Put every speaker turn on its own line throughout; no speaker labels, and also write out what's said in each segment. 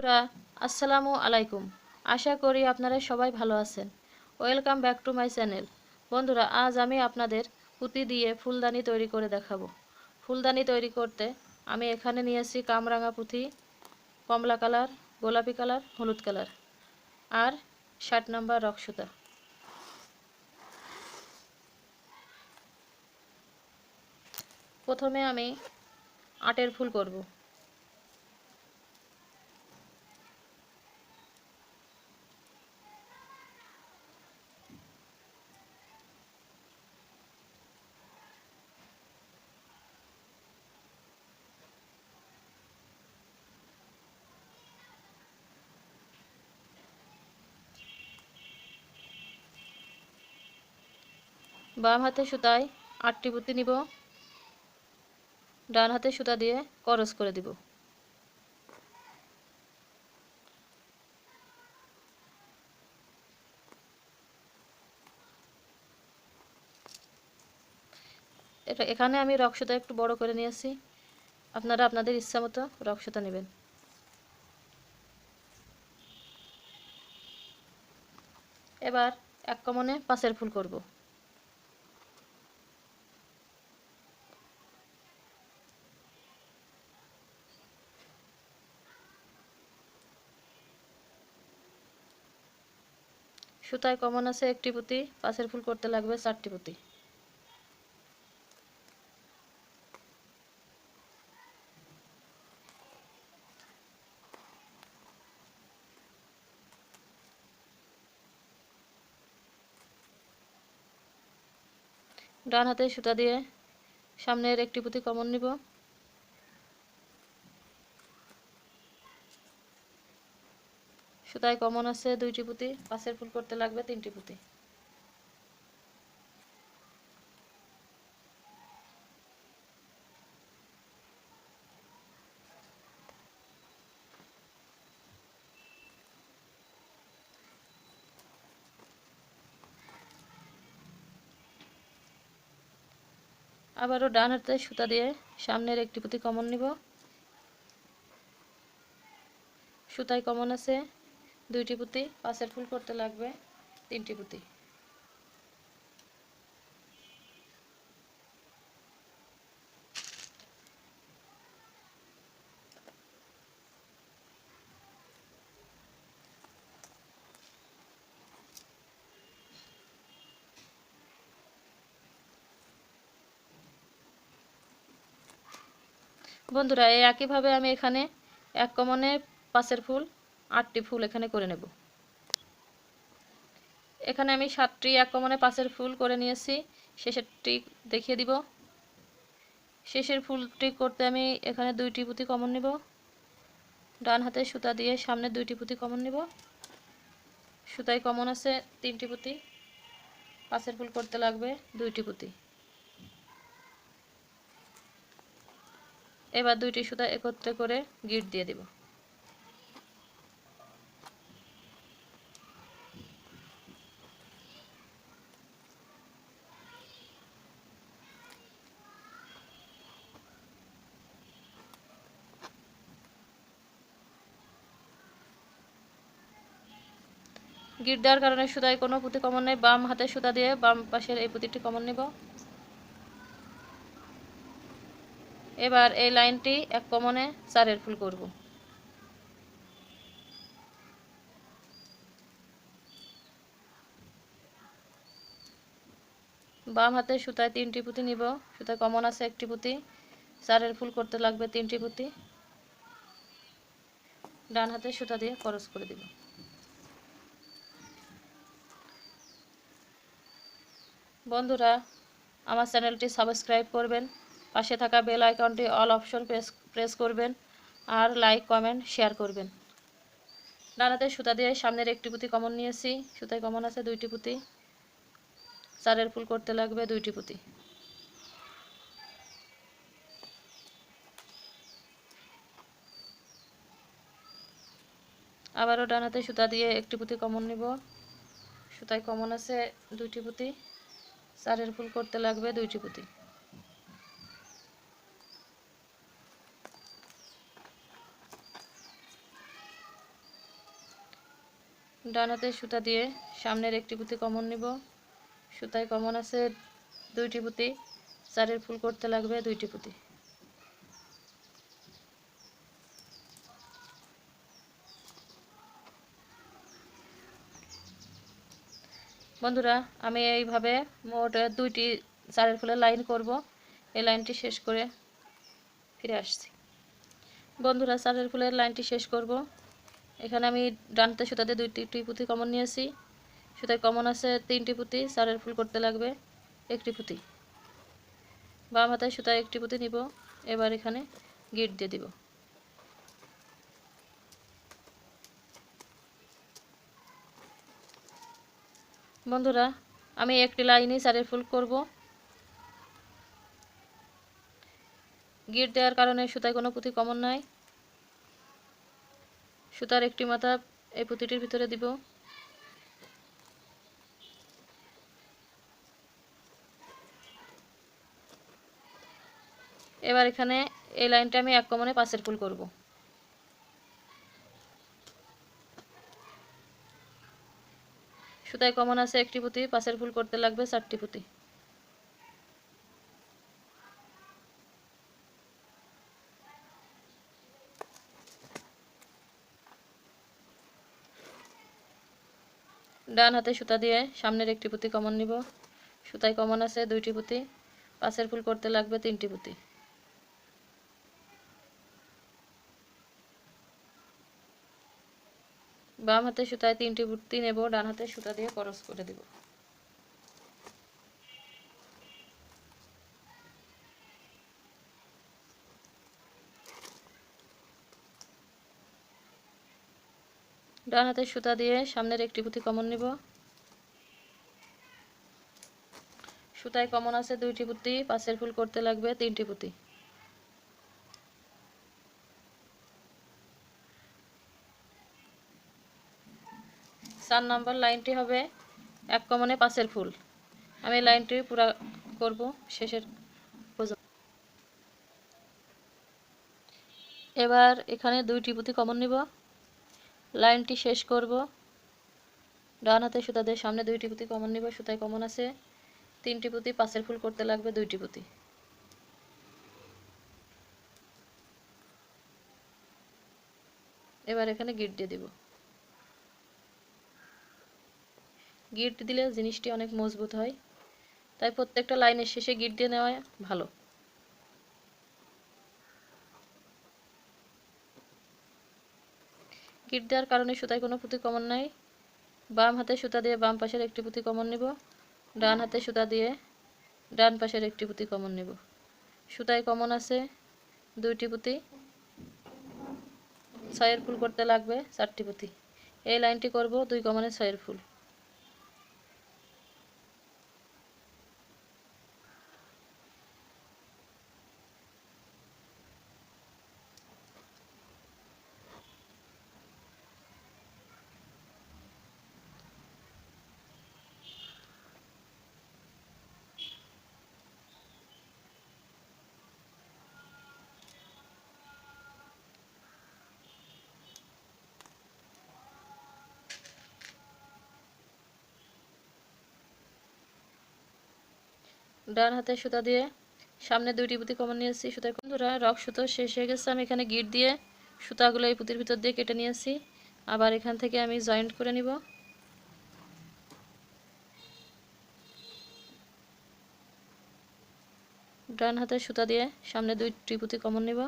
বন্ধুরা আসসালামু আলাইকুম। আশা করি আপনারা সবাই ভালো আছেন। Welcome back to my channel. বন্ধুরা আজ আমি আপনাদের পুঁতি দিয়ে ফুলদানি তৈরি করে দেখাবো। ফুলদানি তৈরি করতে আমি এখানে নিয়েছি কামরাঙা পুঁতি, কমলা কালার, গোলাপি কালার, হলুদ কালার আর 60 নম্বর রক্সুতা। প্রথমে আমি আটের ফুল করব। বাম হাতে সুতায় 8টি পুঁতি নিব, ডান হাতে সুতা দিয়ে ক্রস করে দিব। এখানে আমি রক্সুতা একটু বড় করে নিয়েছি, আপনারা আপনাদের ইচ্ছা মতো রক্সুতা নেবেন। এবার এক কমনে পাঁচের ফুল করব। সুতায় কমন আছে একটি পুঁতি, পাঁচের ফুল করতে লাগবে 4টি পুঁতি। ডান হাতে সুতা দিয়ে সামনের একটি পুঁতি কমন নিব, সুতায় কমন আছে 2টি পুঁতি, পাঁচের ফুল করতে লাগবে 3টি পুঁতি। আবারও ডান হাতে সুতা দিয়ে সামনের একটি পুঁতি কমন নিব, সুতায় কমন আছে 2টি পুঁতি, পাঁচের ফুল করতে লাগবে 3টি পুঁতি। বন্ধুরা এই একইভাবে আমি এখানে এক কমনে পাঁচের ফুল 8টি ফুল এখানে করে নেব। এখানে আমি 7টি এক কমনে পাঁচের ফুল করে নিয়েছি, শেষেরটি দেখিয়ে দিব। শেষের ফুলটি করতে আমি এখানে 2টি পুঁতি কমন নিব, ডান হাতে সুতা দিয়ে সামনে 2টি পুঁতি কমন নিব, সুতায় কমন আছে 3টি পুঁতি, পাঁচের ফুল করতে লাগবে 2টি পুঁতি। এবার 2টি সুতা একত্রে করে গিট দিয়ে দিব। গিট দেওয়ার কারণে সুতায় কোনো পুঁতি কমন নেই, বাম হাতে সুতা দিয়ে বাম পাশের এই পুঁতিটি কমন নিব। এবার এই লাইনটি এক কমনে 4এর ফুল করব। বাম হাতে সুতায় 3টি পুঁতি নিব, সুতায় কমন আছে একটি পুঁতি, 4এর ফুল করতে লাগবে 3টি পুঁতি, ডান হাতে সুতা দিয়ে ক্রস করে দিব। বন্ধুরা আমার চ্যানেলটি সাবস্ক্রাইব করবেন, পাশে থাকা বেল আইকনটি অল অপশন প্রেস করবেন আর লাইক কমেন্ট শেয়ার করবেন। ডান হাতে সুতা দিয়ে সামনের একটি পুঁতি কমন নিয়েছি, সুতায় কমন আছে 2টি পুঁতি, 4এর ফুল করতে লাগবে 2টি পুঁতি। আবারও ডান হাতে সুতা দিয়ে একটি পুঁতি কমন নিব, সুতায় কমন আছে 2টি পুঁতি, 4এর ফুল করতে লাগবে 2টি পুঁতি। ডান হাতে সুতা দিয়ে সামনের একটি পুঁতি কমন নিব। সুতায় কমন আছে 2টি পুঁতি, 4 ফুল করতে লাগবে 2টি পুঁতি। বন্ধুরা আমি এইভাবে মোট 2টি 4 ফুলের লাইন করব। এই লাইনটি শেষ করে ফিরে আসছি। বন্ধুরা 4 ফুলের লাইনটি শেষ করব। এখানে আমি ডান হাতে সুতা দিয়ে 2টি পুঁতি কমন নিয়েছি। সুতায় কমন আছে 3টি পুঁতি, 4 ফুল করতে লাগবে 1টি পুঁতি। বাম হাতে সুতায় 1টি পুঁতি নিব। এবার এখানে গিট দিয়ে দিব। বন্ধুরা আমি একটি লাইনে 4 ফুল করব। গিট দেওয়ার কারণে সুতায় কোনো পুঁতি কমন নাই। সুতার একটি মাথা এই পুঁতিটির ভিতরে দিব। এবার এখানে এই লাইনটা আমি 1 কমনে 5 ফুল করব। সুতায় কমন আছে 1টি পুঁতি, 5 ফুল করতে লাগবে 4টি পুঁতি। ডান হাতে সুতা দিয়ে সামনের একটি পুঁতি কমন নিব। সুতায় কমন আছে 2টি পুঁতি, 5 ফুল করতে লাগবে 3টি পুঁতি। বাম হাতে সুতায় 3টি পুঁতি নেব, ডান হাতে সুতা দিয়ে ক্রস করে দেব। ডান হাতে সুতা দিয়ে সামনের একটি পুঁতি কমন নিব। সুতায় কমন আছে 2টি পুঁতি, 5 ফুল করতে লাগবে 3টি পুঁতি। চার নাম্বার লাইনটি হবে 1 কমনে 5 ফুল। আমি লাইনটি পুরো করব শেষের পর্যন্ত। এবার এখানে 2টি পুঁতি কমন নিব, লাইনটি শেষ করব। ডান হাতে সুতা দিয়ে সামনে 2টি পুঁতি কমন নিব। সুতায় কমন আছে 3টি পুঁতি, 5 ফুল করতে লাগবে 2টি পুঁতি। এবার এখানে গিট দিয়ে দিব। গিট দিলে জিনিসটি অনেক মজবুত হয়, তাই প্রত্যেকটা লাইনের শেষে গিট দিয়ে নেওয়া ভালো। গিট দেওয়ার কারণে সুতায় কোনো পুঁতি কমন নাই। বাম হাতে সুতা দিয়ে বাম পাশের একটি পুঁতি কমন নিব। ডান হাতে সুতা দিয়ে ডান পাশের একটি পুঁতি কমন নিব। সুতায় কমন আছে 2টি পুঁতি, 6 ফুল করতে লাগবে 4টি পুঁতি। এই লাইনটি করব 2 কমনে 6 ফুল। ডান হাতে সুতা দিয়ে সামনে 2টি পুঁতি কমন নিয়েছি। সুতায় বন্ধুরা রক সুতো শেষ হয়ে গেছে। আমি এখানে গিট দিয়ে সুতাগুলো এই পুঁতির ভিতর দিয়ে কেটে নিয়েছি। আবার এখান থেকে আমি জয়েন্ট করে নিব। ডান হাতে সুতা দিয়ে সামনে 2টি পুঁতি কমন নিব।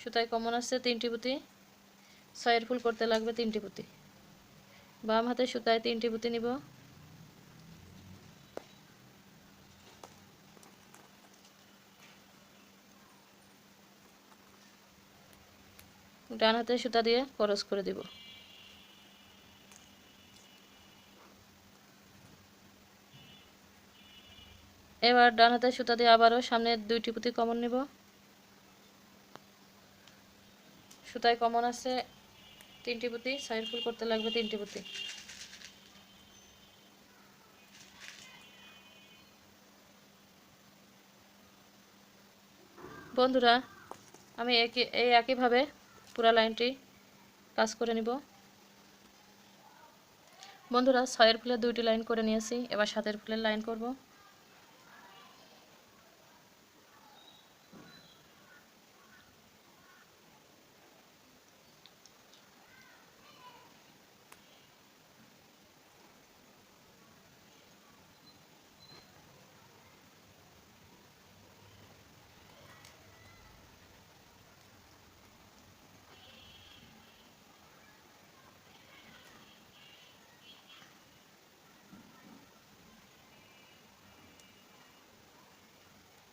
সুতায় কমন আছে 3টি পুঁতি, 6 ফুল করতে লাগবে 3টি পুঁতি। বাম হাতে সুতায় 3টি পুঁতি নিব। ডান হাতে সুতা দিয়ে ক্রস করে দিব। এবার ডান হাতে সুতা দিয়ে আবারও সামনে 2টি পুঁতি কমন নিব। সুতায় কমন আছে 3টি পুঁতি, 6 ফুল করতে লাগবে 3টি পুঁতি। বন্ধুরা আমি একইভাবে পুরো লাইনটি কাজ করে নিব। বন্ধুরা 6 এর ফুলের 2টি লাইন করে নিয়েছি, এবার 7 এর ফুলের লাইন করব।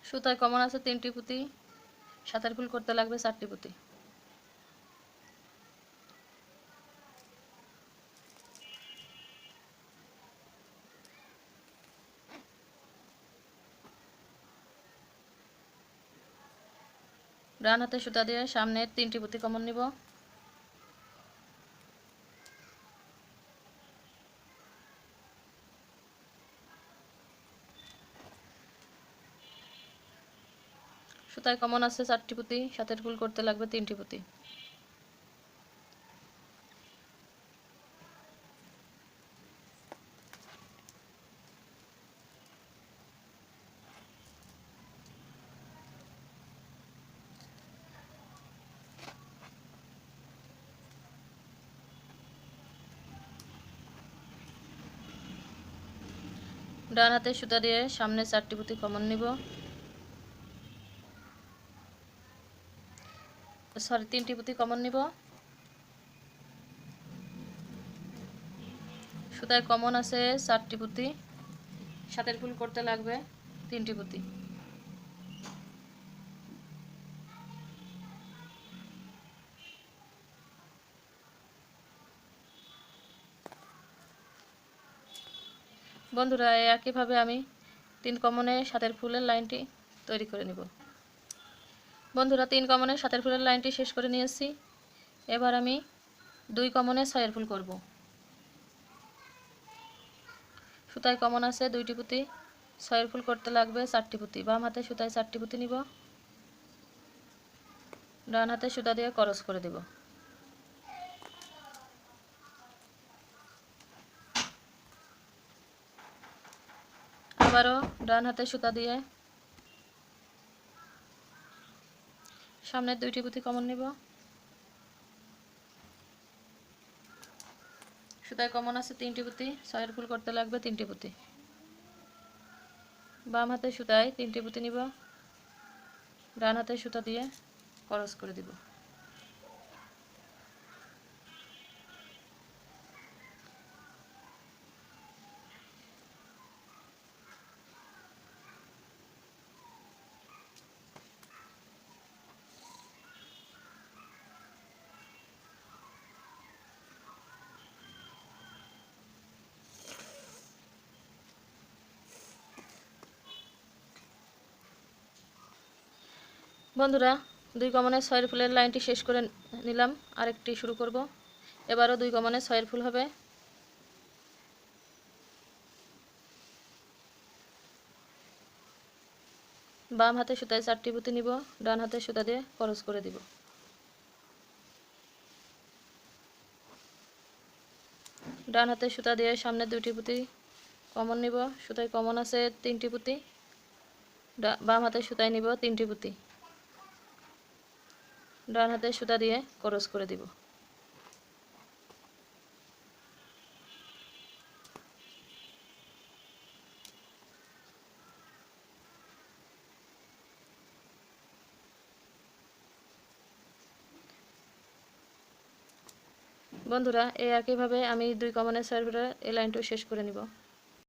সুতায় কমন আছে 3টি পুঁতি, 7 এর ফুল করতে লাগবে 4টি পুঁতি। ডান হাতে সুতা দিয়ে সামনে 3টি পুঁতি কমন নিব। সুতায় কমন আছে 4টি পুঁতি, 7 এর ফুল করতে লাগবে 3টি পুঁতি। ডান হাতে সুতা দিয়ে সামনে 4টি পুঁতি কমন নিব, 3টি পুঁতি কমন নিব। সুতায় কমন আছে 4টি পুঁতি, 7 এর ফুল করতে লাগবে 3টি পুঁতি। বন্ধুরা একইভাবে আমি 3 কমনে 7 এর ফুলের লাইনটি তৈরি করে নিব। বন্ধুরা 3 কমনে 7 এর ফুলের লাইনটি শেষ করে নিয়েছি, এবার আমি 2 কমনে 6 এর ফুল করব। সুতায় কমন আছে 2টি পুঁতি, 6 এর ফুল করতে লাগবে 4টি পুঁতি। বাম হাতে সুতায় 4টি পুঁতি নিব, ডান হাতে সুতা দিয়ে ক্রস করে দেব। আবারও ডান হাতে সুতা দিয়ে সামনের 2টি পুঁতি কমন নিব। সুতায় কমন আছে 3টি পুঁতি, 6 এর ফুল করতে লাগবে 3টি পুঁতি। বাম হাতে সুতায় 3টি পুঁতি নিব, ডান হাতে সুতা দিয়ে ক্রস করে দিব। বন্ধুরা 2 কমনে 6 এর ফুলের লাইনটি শেষ করে নিলাম, আরেকটি শুরু করব। এবারও 2 কমনে 6 এর ফুল হবে। বাম হাতে সুতায় 4টি পুঁতি নিব, ডান হাতে সুতা দিয়ে ক্রস করে দিব। ডান হাতে সুতা দিয়ে সামনে 2টি পুঁতি কমন নিব। সুতায় কমন আছে 3টি পুঁতি, বাম হাতে সুতায় নিব 3টি পুঁতি। ডান হাতে সুতা দিয়ে ক্রস করে দিব। বন্ধুরা একইভাবে আমি 2 কমনে 6 এর ফুলের এই লাইনটিও শেষ করে নিব।